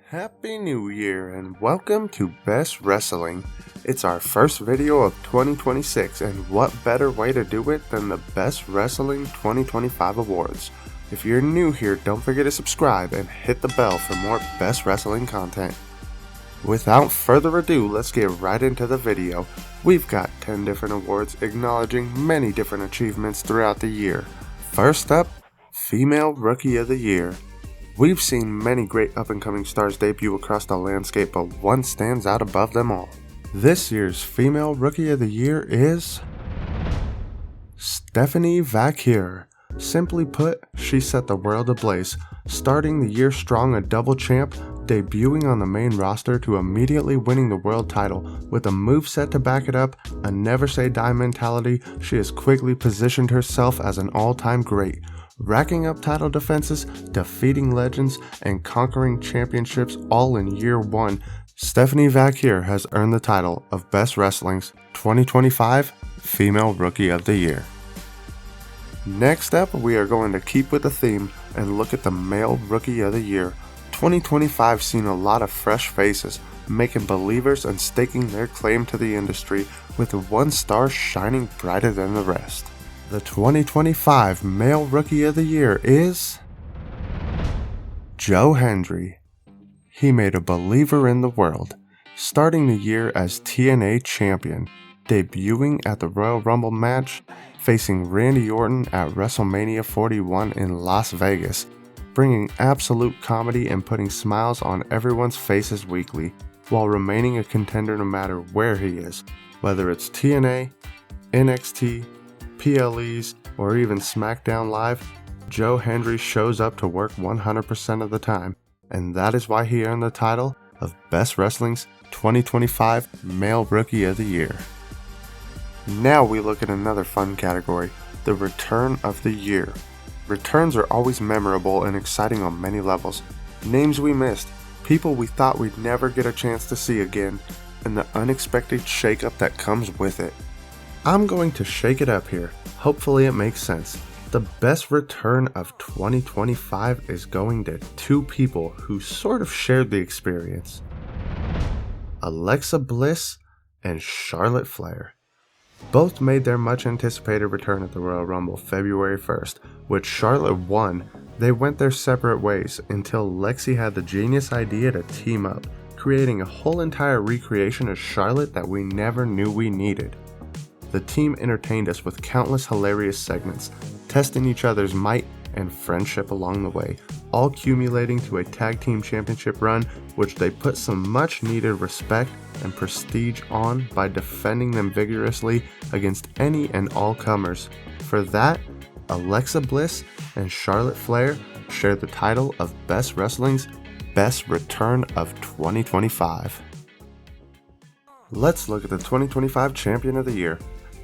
Happy New Year and welcome to Best Wrestling. It's our first video of 2026 and what better way to do it than the Best Wrestling 2025 Awards. If you're new here, don't forget to subscribe and hit the bell for more Best Wrestling content. Without further ado, let's get right into the video. We've got 10 different awards acknowledging many different achievements throughout the year. First up, Female Rookie of the Year. We've seen many great up-and-coming stars debut across the landscape, but one stands out above them all. This year's Female Rookie of the Year is Stephanie Vaquer. Simply put, she set the world ablaze, starting the year strong a double champ, debuting on the main roster to immediately winning the world title. With a moveset to back it up, a never say die mentality, she has quickly positioned herself as an all-time great. Racking up title defenses, defeating legends, and conquering championships all in year one, Stephanie Vaquer has earned the title of Best Wrestling's 2025 Female Rookie of the Year. Next up, we are going to keep with the theme and look at the Male Rookie of the Year. 2025 seen a lot of fresh faces, making believers and staking their claim to the industry, with one star shining brighter than the rest. The 2025 Male Rookie of the Year is Joe Hendry. He made a believer in the world, starting the year as TNA champion, debuting at the Royal Rumble match, facing Randy Orton at WrestleMania 41 in Las Vegas, bringing absolute comedy and putting smiles on everyone's faces weekly, while remaining a contender no matter where he is, whether it's TNA, NXT, PLEs, or even SmackDown Live. Joe Hendry shows up to work 100% of the time, and that is why he earned the title of Best Wrestling's 2025 Male Rookie of the Year. Now we look at another fun category, the Return of the Year. Returns are always memorable and exciting on many levels. Names we missed, people we thought we'd never get a chance to see again, and the unexpected shakeup that comes with it. I'm going to shake it up here. Hopefully it makes sense. The best return of 2025 is going to two people who sort of shared the experience. Alexa Bliss and Charlotte Flair. Both made their much anticipated return at the Royal Rumble February 1st. With Charlotte won, they went their separate ways until Lexi had the genius idea to team up, creating a whole entire recreation of Charlotte that we never knew we needed. The team entertained us with countless hilarious segments, testing each other's might and friendship along the way, all accumulating to a tag team championship run, which they put some much needed respect and prestige on by defending them vigorously against any and all comers. For that, Alexa Bliss and Charlotte Flair shared the title of Best Wrestling's Best Return of 2025. Let's look at the 2025 Champion of the Year.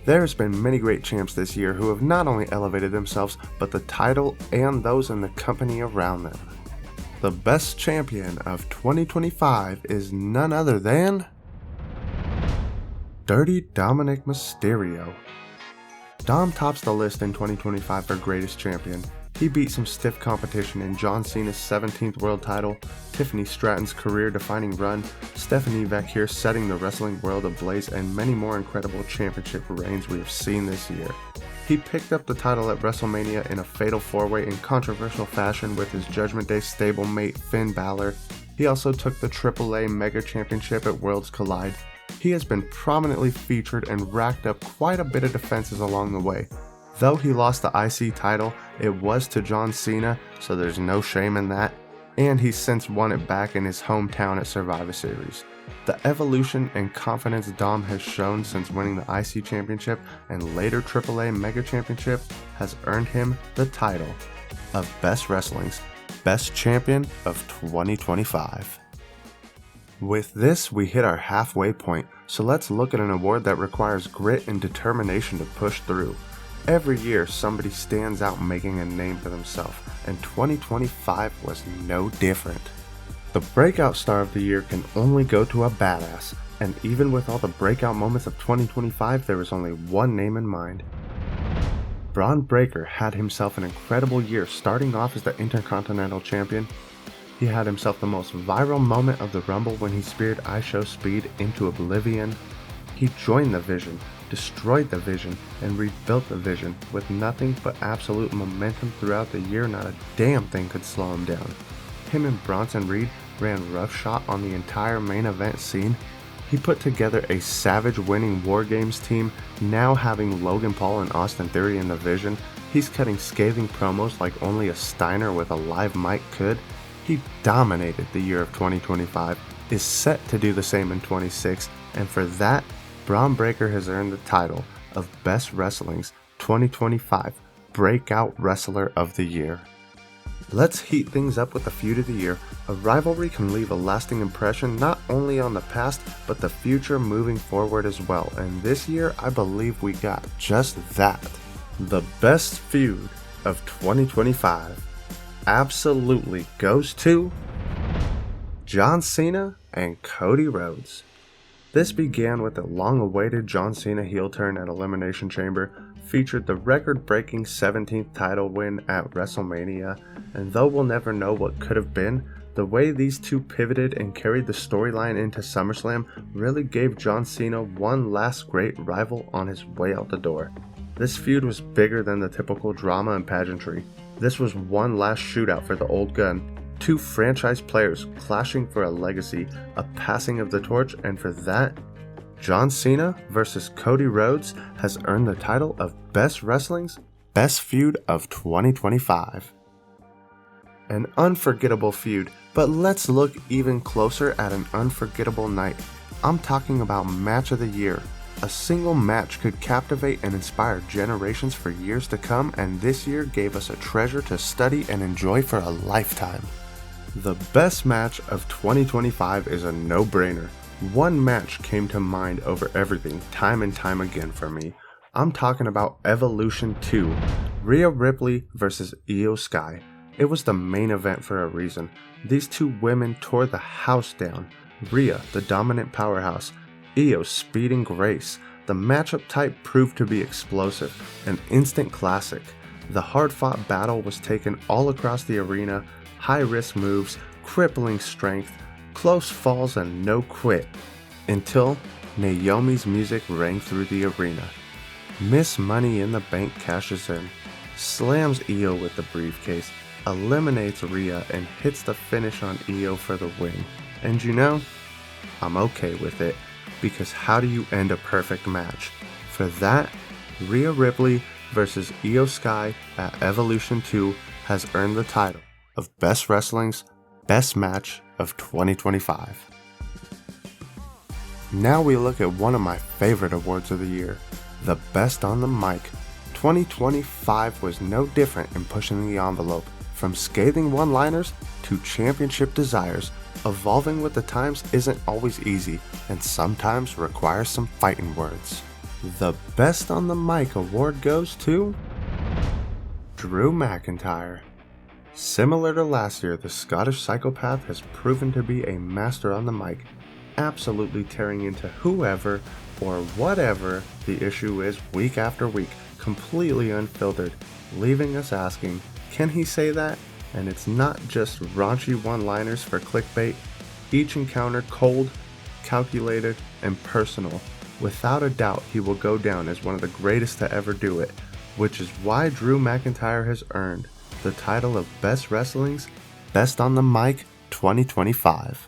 There's been many great champs this year who have not only elevated themselves, but the title and those in the company around them. The best champion of 2025 is none other than Dirty Dominic Mysterio. Dom tops the list in 2025 for greatest champion. He beat some stiff competition in John Cena's 17th world title, Tiffany Stratton's career-defining run, Stephanie Vaquer setting the wrestling world ablaze, and many more incredible championship reigns we have seen this year. He picked up the title at WrestleMania in a fatal four-way in controversial fashion with his Judgment Day stablemate Finn Balor. He also took the AAA Mega Championship at Worlds Collide. He has been prominently featured and racked up quite a bit of defenses along the way. Though he lost the IC title, it was to John Cena, so there's no shame in that, and he's since won it back in his hometown at Survivor Series. The evolution and confidence Dom has shown since winning the IC Championship and later AAA Mega Championship has earned him the title of Best Wrestling's Best Champion of 2025. With this, we hit our halfway point, so let's look at an award that requires grit and determination to push through. Every year, somebody stands out making a name for themselves, and 2025 was no different. The Breakout Star of the Year can only go to a badass, and even with all the breakout moments of 2025, there was only one name in mind. Braun Breaker had himself an incredible year, starting off as the Intercontinental Champion, He had himself the most viral moment of the Rumble when he speared IShowSpeed into oblivion. He joined the Vision, destroyed the Vision, and rebuilt the Vision with nothing but absolute momentum throughout the year. Not a damn thing could slow him down. Him and Bronson Reed ran roughshod on the entire main event scene. He put together a savage winning War Games team, now having Logan Paul and Austin Theory in the Vision. He's cutting scathing promos like only a Steiner with a live mic could. He dominated the year of 2025, is set to do the same in 26, and for that, Braun Breaker has earned the title of Best Wrestling's 2025 Breakout Wrestler of the Year. Let's heat things up with the feud of the year. A rivalry can leave a lasting impression not only on the past, but the future moving forward as well. And this year, I believe we got just that. The best feud of 2025 absolutely goes to John Cena and Cody Rhodes. This began with a long-awaited John Cena heel turn at Elimination Chamber, featured the record-breaking 17th title win at WrestleMania, and though we'll never know what could have been, the way these two pivoted and carried the storyline into SummerSlam really gave John Cena one last great rival on his way out the door. This feud was bigger than the typical drama and pageantry. This was one last shootout for the old gun. Two franchise players clashing for a legacy, a passing of the torch, and for that, John Cena versus Cody Rhodes has earned the title of Best Wrestling's Best Feud of 2025. An unforgettable feud, but let's look even closer at an unforgettable night. I'm talking about Match of the Year. A single match could captivate and inspire generations for years to come, and this year gave us a treasure to study and enjoy for a lifetime. The best match of 2025 is a no-brainer. One match came to mind over everything time and time again for me. I'm talking about Evolution 2, Rhea Ripley versus Io Sky. It was the main event for a reason. These two women tore the house down. Rhea, the dominant powerhouse, Io speeding grace. The matchup type proved to be explosive, an instant classic. The hard-fought battle was taken all across the arena, high-risk moves, crippling strength, close falls, and no quit, until Naomi's music rang through the arena. Miss Money in the Bank cashes in, slams Io with the briefcase, eliminates Rhea, and hits the finish on Io for the win. And you know, I'm okay with it, because how do you end a perfect match? For that, Rhea Ripley versus Io Sky at Evolution 2 has earned the title of Best Wrestling's Best Match of 2025. Now we look at one of my favorite awards of the year, the Best on the Mic. 2025 was no different in pushing the envelope, from scathing one-liners to championship desires. Evolving with the times isn't always easy, and sometimes requires some fighting words. The Best on the Mic award goes to Drew McIntyre. Similar to last year, the Scottish psychopath has proven to be a master on the mic, absolutely tearing into whoever or whatever the issue is week after week, completely unfiltered, leaving us asking, can he say that? And it's not just raunchy one-liners for clickbait, each encounter cold, calculated, and personal. Without a doubt, he will go down as one of the greatest to ever do it, which is why Drew McIntyre has earned the title of Best Wrestling's Best on the Mic 2025.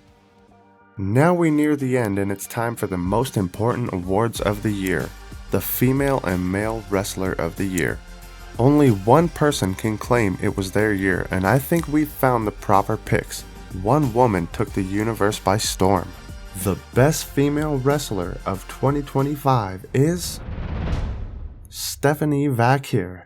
Now we near the end, and it's time for the most important awards of the year, the Female and Male Wrestler of the Year. Only one person can claim it was their year, and I think we've found the proper picks. One woman took the universe by storm. The best female wrestler of 2025 is Stephanie Vaquer.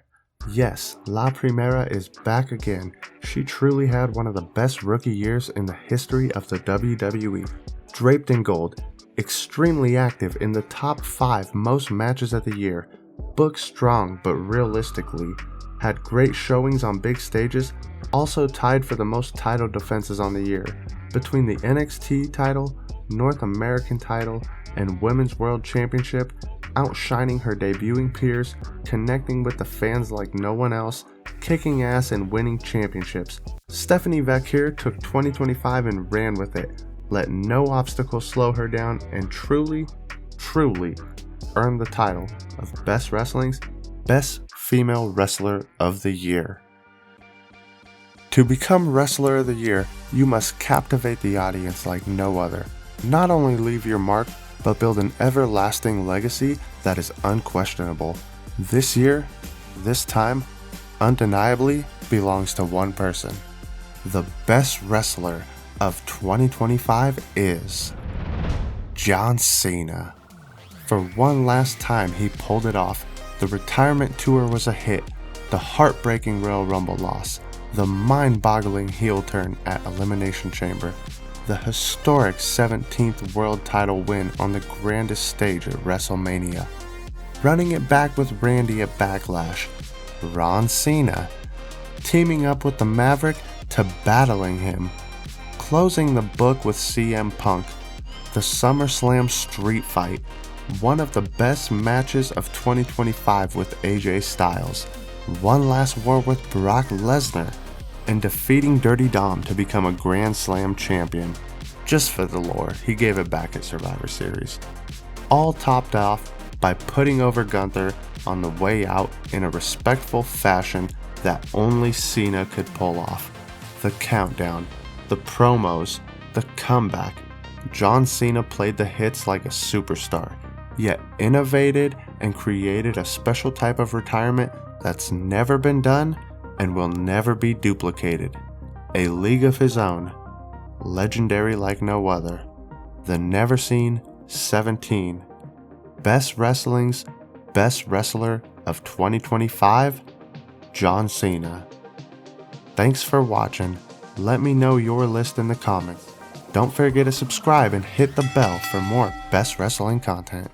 Yes, La Primera is back again. She truly had one of the best rookie years in the history of the WWE. Draped in gold, extremely active in the top 5 most matches of the year, booked strong but realistically, had great showings on big stages, also tied for the most title defenses on the year, between the NXT title, North American title, and Women's World Championship, outshining her debuting peers, connecting with the fans like no one else, kicking ass and winning championships. Stephanie Vaquer took 2025 and ran with it, let no obstacle slow her down, and truly earned the title of Best Wrestling's Best Female Wrestler of the Year. To become Wrestler of the Year, you must captivate the audience like no other. Not only leave your mark, but build an everlasting legacy that is unquestionable. This year, this time, undeniably belongs to one person. The best wrestler of 2025 is John Cena. For one last time, he pulled it off. The retirement tour was a hit. The heartbreaking Royal Rumble loss. The mind-boggling heel turn at Elimination Chamber. The historic 17th world title win on the grandest stage at WrestleMania. Running it back with Randy at Backlash. Ron Cena. Teaming up with the Maverick to battling him. Closing the book with CM Punk. The SummerSlam Street Fight. One of the best matches of 2025 with AJ Styles. One last war with Brock Lesnar. And defeating Dirty Dom to become a Grand Slam champion. Just for the lore, he gave it back at Survivor Series. All topped off by putting over Gunther on the way out in a respectful fashion that only Cena could pull off. The countdown, the promos, the comeback. John Cena played the hits like a superstar, yet innovated and created a special type of retirement that's never been done and will never be duplicated. A league of his own, legendary like no other. The never seen 17. Best Wrestling's Best Wrestler of 2025, John Cena. Thanks for watching. Let me know your list in the comments. Don't forget to subscribe and hit the bell for more Best Wrestling content.